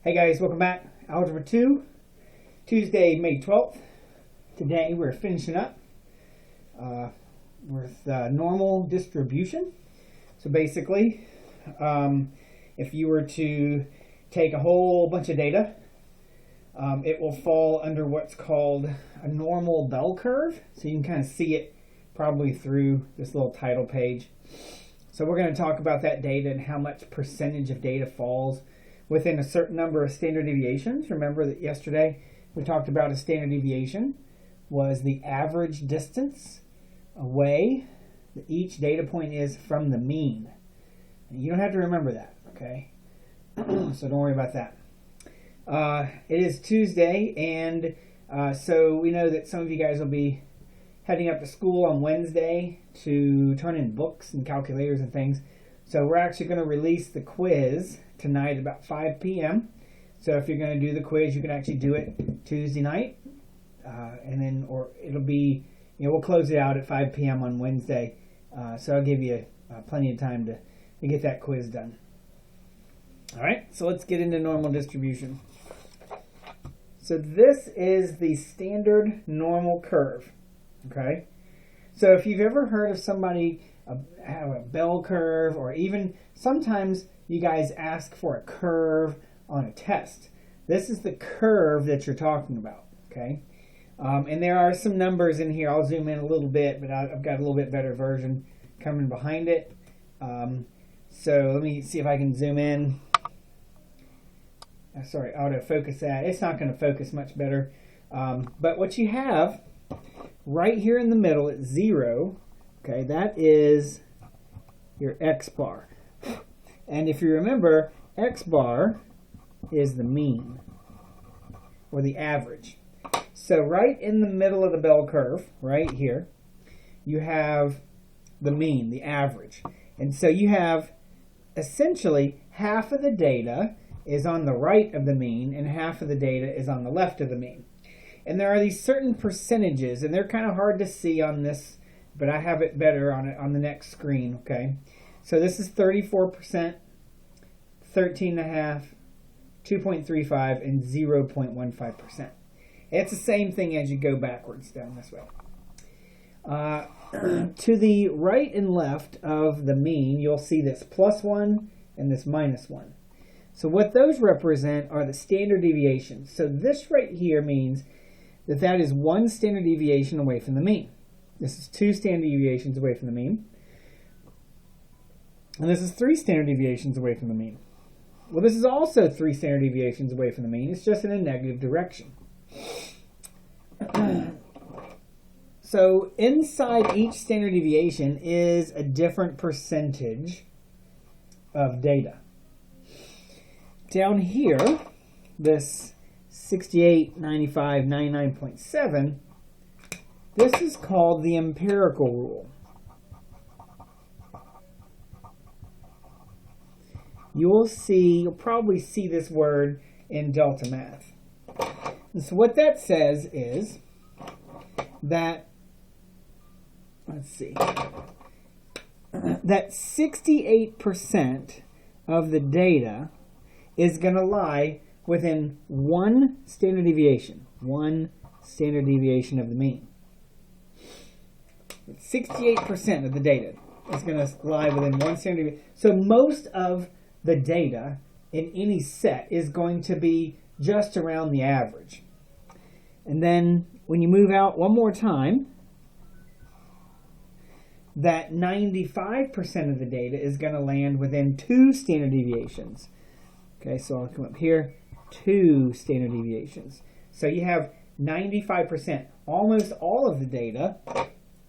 Hey guys, welcome back. Algebra 2, Tuesday, May 12th. Today we're finishing up with normal distribution. So basically, if you were to take a whole bunch of data, it will fall under what's called a normal bell curve. So you can kind of see it probably through this little title page. So we're going to talk about that data and how much percentage of data falls within a certain number of standard deviations. Remember that yesterday we talked about a standard deviation was the average distance away that each data point is from the mean. And you don't have to remember that, okay? So don't worry about that. It is Tuesday, and so we know that some of you guys will be heading up to school on Wednesday to turn in books and calculators and things. So we're actually going to release the quiz tonight about 5 p.m. So if you're going to do the quiz, you can actually do it Tuesday night. Or it'll be, we'll close it out at 5 p.m. on Wednesday. So I'll give you plenty of time to get that quiz done. All right, so let's get into normal distribution. So this is the standard normal curve, okay? So if you've ever heard of somebody have a bell curve, or even sometimes you guys ask for a curve on a test. This is the curve that you're talking about, okay? And there are some numbers in here. I'll zoom in a little bit, but I've got a little bit better version coming behind it. So let me see if I can zoom in. Sorry, autofocus that. It's not going to focus much better. But what you have right here in the middle at 0, okay, that is your x bar. And if you remember, x bar is the mean, or the average. So right in the middle of the bell curve, right here, you have the mean, the average. And so you have essentially half of the data is on the right of the mean, and half of the data is on the left of the mean. And there are these certain percentages, and they're kind of hard to see on this, but I have it better on the next screen, okay? So this is 34%, 13.5%, 2.35%, and 0.15%. It's the same thing as you go backwards down this way. To the right and left of the mean, you'll see this +1 and this -1. So what those represent are the standard deviations. So this right here means that is one standard deviation away from the mean. This is 2 standard deviations away from the mean. And this is 3 standard deviations away from the mean. Well, this is also 3 standard deviations away from the mean. It's just in a negative direction. So inside each standard deviation is a different percentage of data. Down here, this 68, 95, 99.7, this is called the empirical rule. You'll probably see this word in Delta Math. And so what that says is that, that 68% of the data is going to lie within 1 standard deviation of the mean. 68% of the data is going to lie within 1 standard deviation. So most of the data in any set is going to be just around the average. And then when you move out one more time, that 95% of the data is going to land within 2 standard deviations. Okay, so I'll come up here, 2 standard deviations. So you have 95%. Almost all of the data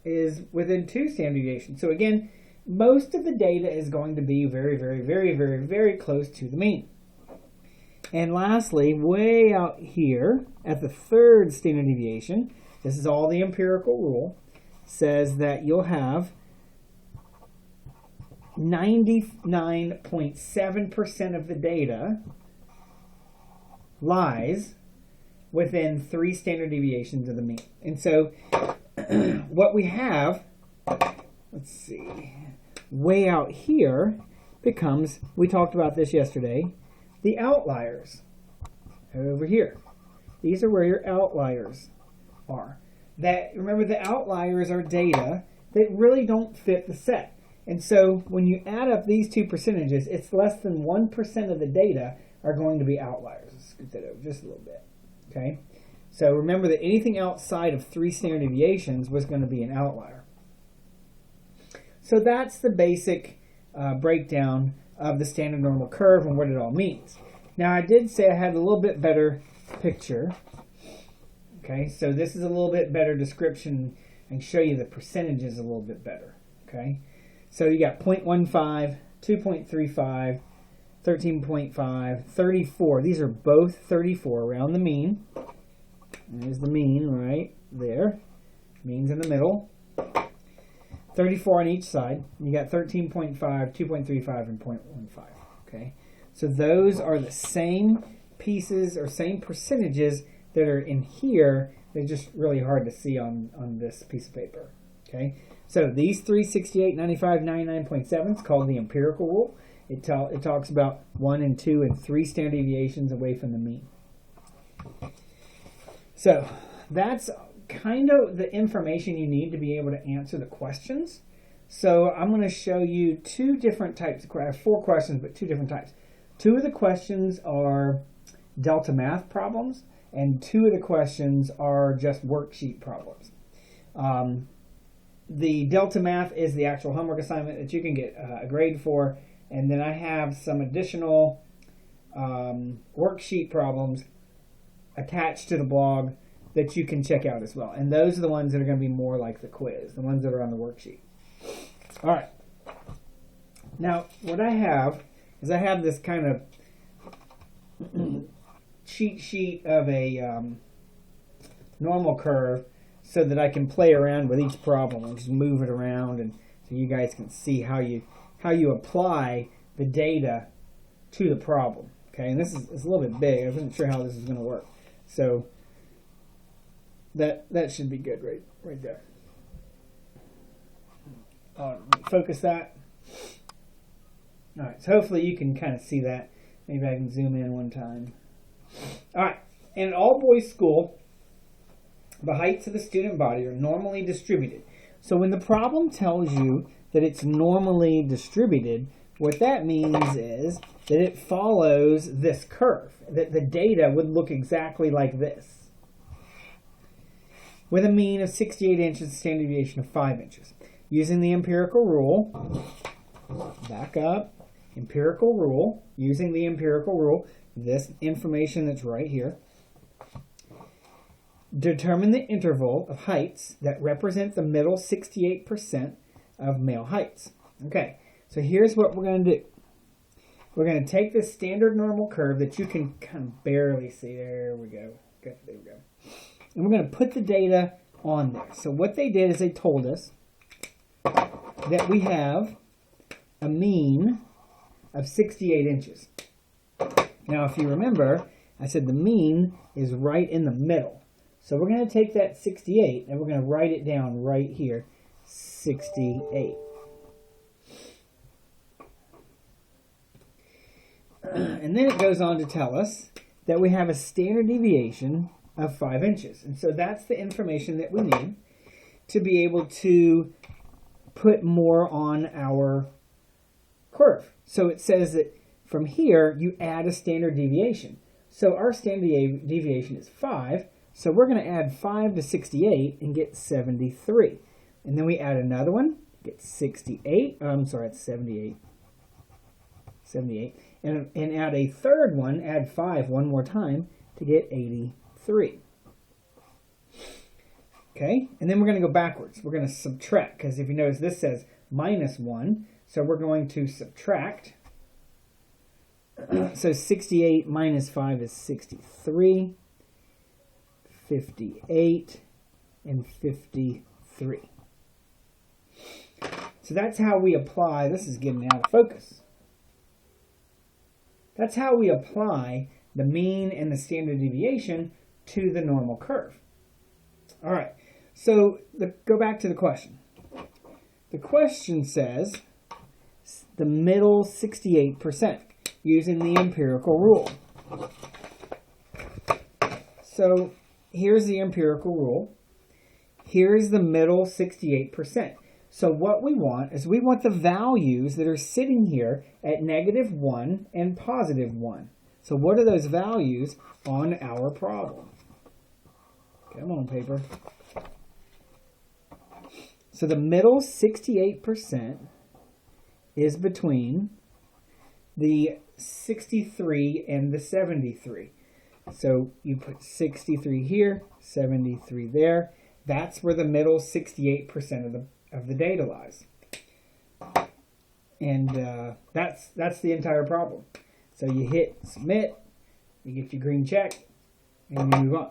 is within 2 standard deviations. So again, most of the data is going to be very, very, very, very, very close to the mean. And lastly, way out here at the 3rd standard deviation, this is all the empirical rule, says that you'll have 99.7% of the data lies within 3 standard deviations of the mean. And so what we have, way out here becomes, we talked about this yesterday, the outliers. over here. These are where your outliers are. Remember, the outliers are data that really don't fit the set. And so when you add up these two percentages, it's less than 1% of the data are going to be outliers. Let's scoot that over just a little bit. Okay? So remember that anything outside of 3 standard deviations was going to be an outlier. So that's the basic breakdown of the standard normal curve and what it all means. Now, I did say I had a little bit better picture. Okay, so this is a little bit better description and show you the percentages a little bit better. Okay, so you got 0.15, 2.35, 13.5, 34. These are both 34 around the mean. There's the mean right there. Mean's in the middle. 34 on each side. You got 13.5, 2.35, and 0.15. Okay, so those are the same pieces or same percentages that are in here. They're just really hard to see on this piece of paper. Okay, so these 3, 68, 95, 99.7 is called the empirical rule. It talks about 1 and 2 and 3 standard deviations away from the mean. So that's kind of the information you need to be able to answer the questions. So I'm going to show you 2 different types. I have 4 questions, but 2 different types. 2 of the questions are Delta math problems, and 2 of the questions are just worksheet problems. The Delta math is the actual homework assignment that you can get a grade for, and then I have some additional worksheet problems attached to the blog that you can check out as well. And those are the ones that are going to be more like the quiz, the ones that are on the worksheet. All right. Now, what I have is I have this kind of cheat sheet of a normal curve so that I can play around with each problem and just move it around, and so you guys can see how you apply the data to the problem. Okay, and this is a little bit big. I wasn't sure how this is going to work, so that should be good right there. Focus that. All right, so hopefully you can kind of see that. Maybe I can zoom in one time. All right, in an all-boys school, the heights of the student body are normally distributed. So when the problem tells you that it's normally distributed, what that means is that it follows this curve, that the data would look exactly like this, with a mean of 68 inches and standard deviation of 5 inches. Using the empirical rule, back up, empirical rule, using the empirical rule, this information that's right here, determine the interval of heights that represent the middle 68% of male heights. Okay, so here's what we're going to do. We're going to take this standard normal curve that you can kind of barely see. There we go. Okay, there we go. And we're going to put the data on there. So what they did is they told us that we have a mean of 68 inches. Now, if you remember, I said the mean is right in the middle. So we're going to take that 68 and we're going to write it down right here, 68. And then it goes on to tell us that we have a standard deviation of 5 inches. And so that's the information that we need to be able to put more on our curve. So it says that from here, you add a standard deviation. So our standard deviation is 5. So we're going to add 5 to 68 and get 73. And then we add another one, get 68. I'm sorry, it's 78. 78. And add a third one, add 5 one more time to get 83. Okay, and then we're going to go backwards. We're going to subtract, because if you notice, this says minus 1. So we're going to subtract. So 68 minus 5 is 63. 58 and 53. So that's how we apply, this is getting out of focus. That's how we apply the mean and the standard deviation to the normal curve. All right, so go back to the question. The question says the middle 68% using the empirical rule. So here's the empirical rule. Here's the middle 68%. So what we want is we want the values that are sitting here at -1 and +1. So what are those values on our problem? Come on, paper. So the middle 68% is between the 63 and the 73. So you put 63 here, 73 there. That's where the middle 68% of the data lies. And that's the entire problem. So you hit submit, you get your green check, and you move on.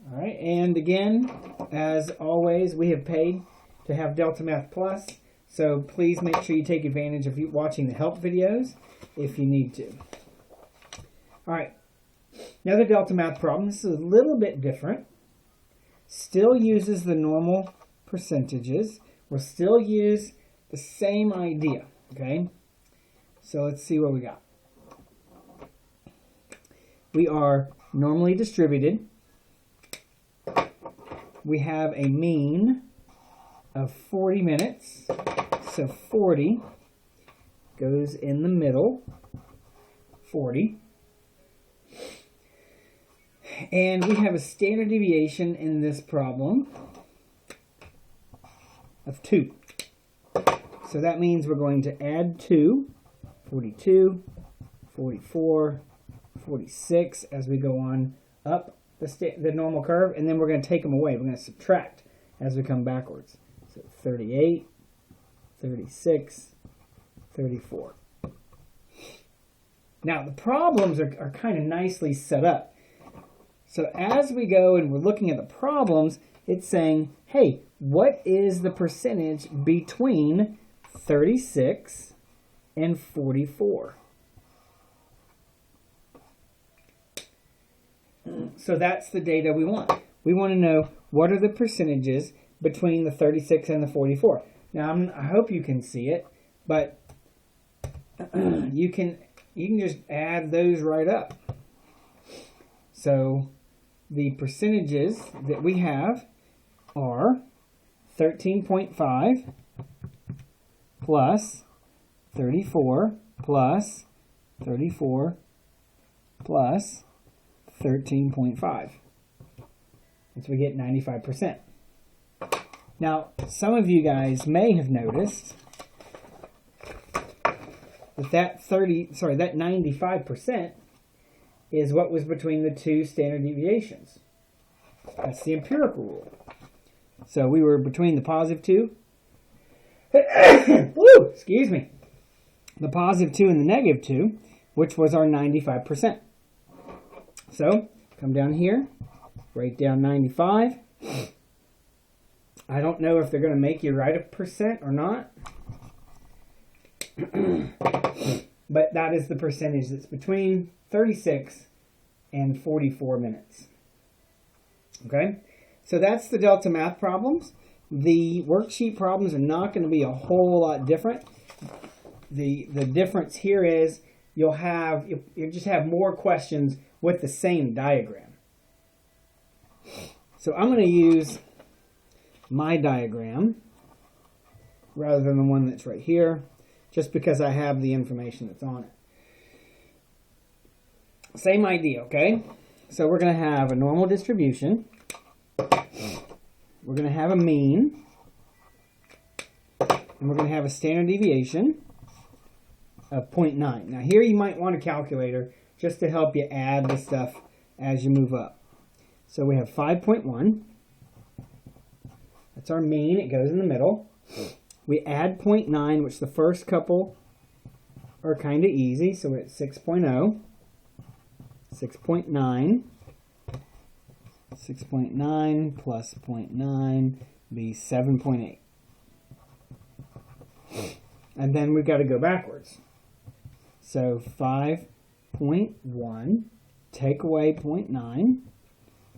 All right, and again, as always, we have paid to have Delta Math Plus, so please make sure you take advantage of watching the help videos if you need to. All right, another Delta Math problem. This is a little bit different. Still uses the normal percentages. We'll still use the same idea, okay? So let's see what we got. We are normally distributed. We have a mean of 40 minutes. So 40 goes in the middle, 40. And we have a standard deviation in this problem of 2. So that means we're going to add 2, 42, 44, 46 as we go on up the normal curve, and then we're going to take them away. We're going to subtract as we come backwards. So 38, 36, 34. Now the problems are kind of nicely set up. So as we go and we're looking at the problems, it's saying, hey, what is the percentage between 36 and 44? So that's the data we want. We want to know what are the percentages between the 36 and the 44. Now I hope you can see it, but you can just add those right up. So the percentages that we have are 13.5 plus 34 plus 34 plus 13.5. So we get 95%. Now, some of you guys may have noticed that 95% is what was between the two standard deviations. That's the empirical rule. So we were between the +2, woo, excuse me, the +2 and the -2, which was our 95%. So come down here, write down 95. I don't know if they're going to make you write a percent or not. But that is the percentage that's between 36 and 44 minutes. Okay? So that's the Delta Math problems. The worksheet problems are not going to be a whole lot different. The difference here is you'll just have more questions with the same diagram. So I'm going to use my diagram rather than the one that's right here, just because I have the information that's on it. Same idea, okay? So we're going to have a normal distribution. We're going to have a mean. And we're going to have a standard deviation of 0.9. Now here you might want a calculator just to help you add the stuff as you move up. So we have 5.1. That's our mean. It goes in the middle. We add 0.9, which the first couple are kind of easy. So we're at 6.0. 6.9. 6.9 plus 0.9 be 7.8. And then we've got to go backwards. So 5.1, take away 0.9,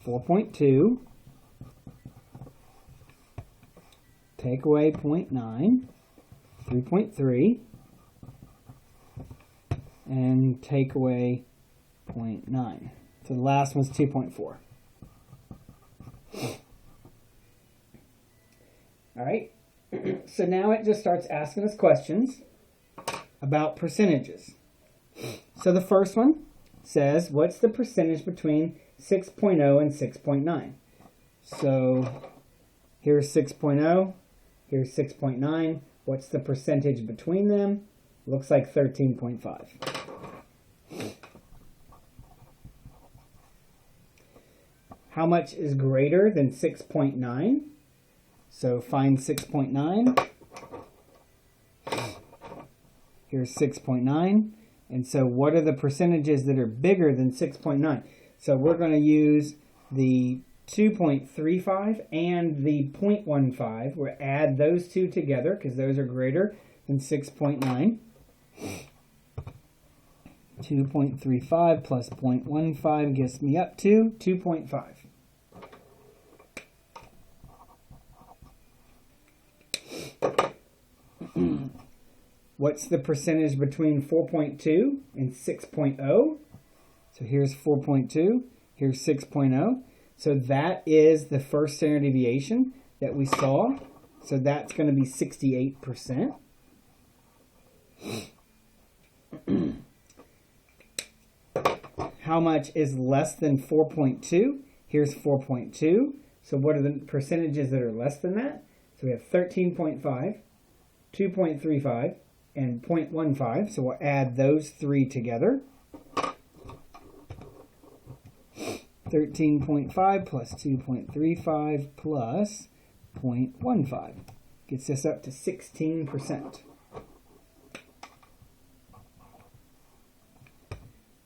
4.2, take away 0.9, 3.3, and take away 0.9. So the last one's 2.4. All right. So now it just starts asking us questions about percentages. So the first one says, what's the percentage between 6.0 and 6.9? So here's 6.0, here's 6.9. What's the percentage between them? Looks like 13.5. How much is greater than 6.9? So find 6.9. Here's 6.9. And so what are the percentages that are bigger than 6.9? So we're going to use the 2.35 and the 0.15. We'll add those two together because those are greater than 6.9. 2.35 plus 0.15 gets me up to 2.5. What's the percentage between 4.2 and 6.0? So here's 4.2, here's 6.0. So that is the first standard deviation that we saw. So that's going to be 68%. How much is less than 4.2? Here's 4.2. So what are the percentages that are less than that? So we have 13.5, 2.35, and 0.15. So we'll add those three together. 13.5 plus 2.35 plus 0.15 gets us up to 16%.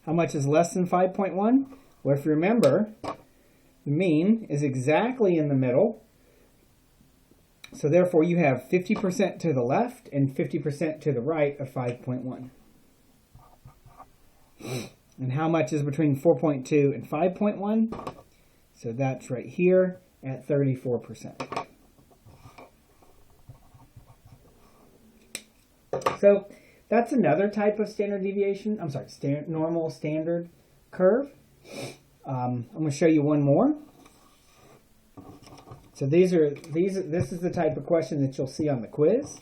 How much is less than 5.1? Well, if you remember, the mean is exactly in the middle. So therefore, you have 50% to the left and 50% to the right of 5.1. And how much is between 4.2 and 5.1? So that's right here at 34%. So that's another type of standard deviation. I'm sorry, normal standard curve. I'm going to show you one more. So this is the type of question that you'll see on the quiz.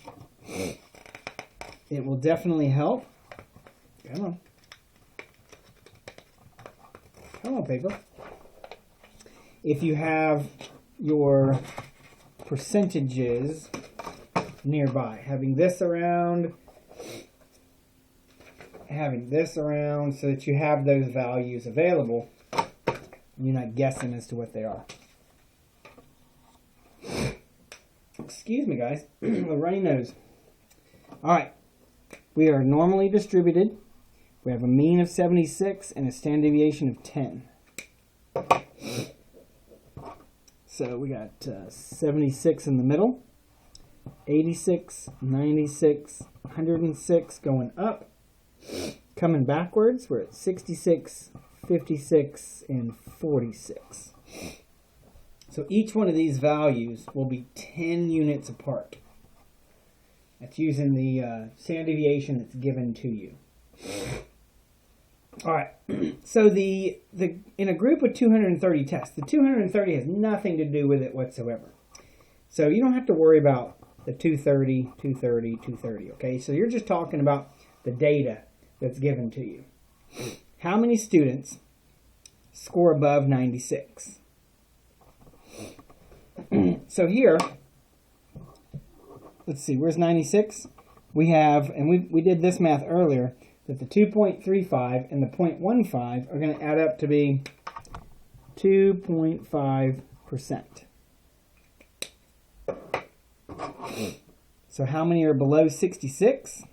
It will definitely help. Come on. Come on, paper. If you have your percentages nearby, having this around so that you have those values available, you're not guessing as to what they are. Excuse me, guys. A runny nose. All right. We are normally distributed. We have a mean of 76 and a standard deviation of 10. So we got 76 in the middle, 86, 96, 106 going up. Coming backwards, we're at 66, 56, and 46. So each one of these values will be 10 units apart. That's using the standard deviation that's given to you. All right. So in a group of 230 tests, the 230 has nothing to do with it whatsoever. So you don't have to worry about the 230, 230, 230. Okay. So you're just talking about the data that's given to you. How many students score above 96? So here, let's see, where's 96? We have, and we did this math earlier, that the 2.35 and the 0.15 are going to add up to be 2.5%. So how many are below 66?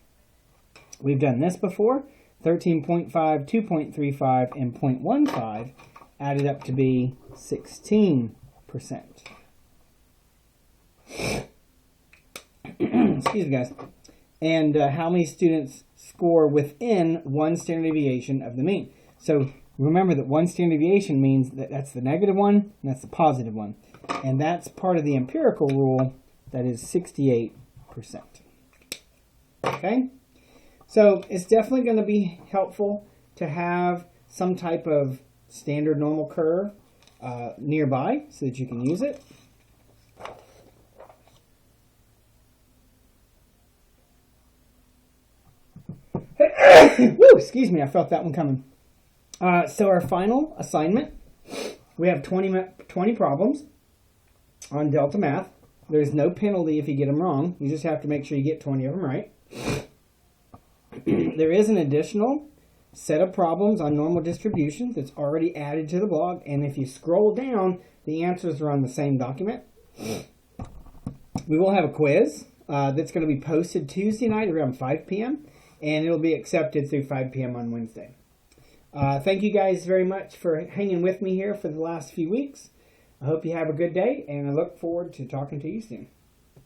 We've done this before. 13.5, 2.35, and 0.15 added up to be 16%. Excuse me, guys. And how many students score within one standard deviation of the mean? So remember that one standard deviation means that that's the negative one and that's the positive one. And that's part of the empirical rule that is 68%. Okay? So it's definitely going to be helpful to have some type of standard normal curve nearby so that you can use it. Woo, excuse me, I felt that one coming. So our final assignment, we have 20 problems on Delta Math. There's no penalty if you get them wrong. You just have to make sure you get 20 of them right. There is an additional set of problems on normal distributions that's already added to the blog, and if you scroll down, the answers are on the same document. We will have a quiz that's going to be posted Tuesday night around 5 p.m., and it'll be accepted through 5 p.m. on Wednesday. Thank you guys very much for hanging with me here for the last few weeks. I hope you have a good day, and I look forward to talking to you soon.